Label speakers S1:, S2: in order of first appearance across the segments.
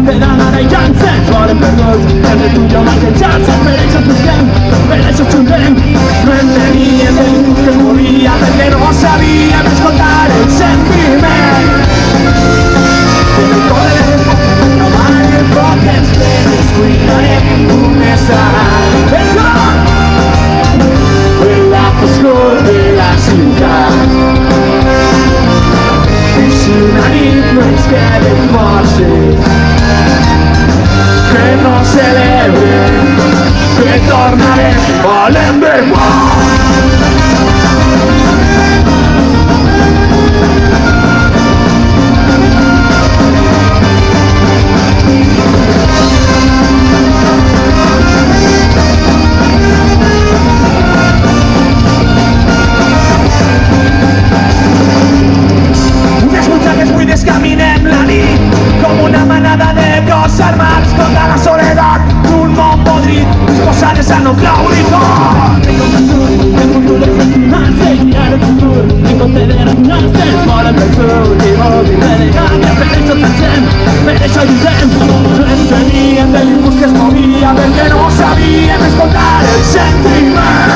S1: frontera ara i ja ens volen perduts. Entre tu i jo maquejats, per això busquem, per això xuntem. No enteníem del que es movia perquè no sabíem escoltar el sentiment. En el cor de les respostes trobant el foc ens descuidarem només el cor en la foscor de la ciutat. I si una nit no ens queden forces que no celebrem, que tornarem, volem veure. Caminem la nit com una manada de cos armats contra la soledat d'un món podrit disposades a no cloure i fort. El futur és estimar-se i mirar el futur en compte de resignar-se ens volen pel sud i volem elegància, per això pensem, per això lluitem. No enteníem de l'impuls que es movia perquè no sabíem escoltar el sentiment.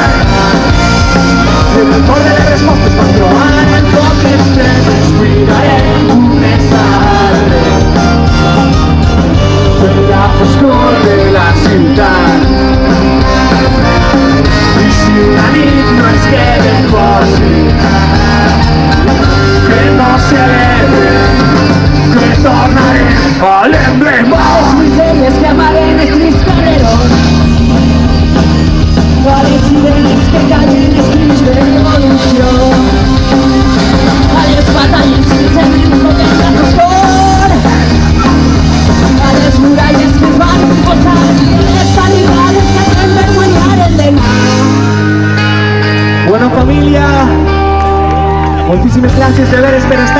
S1: I en el cor de les respostes vam trobant el foc que ens descuidarem només en la foscor de la ciutat. I si una nit no ens queden forces que no celebren, que tornarem a l'emblema.
S2: Les misèries que amaren els tristos carrerons, a les sirenes que callen els crits de revolució, a les batalles que semblen potents a foscor, a les muralles que es van posar i a les barricades que tenen per guanyar el demà.
S1: Bueno, familia, moltíssimes gràcies de veres per estar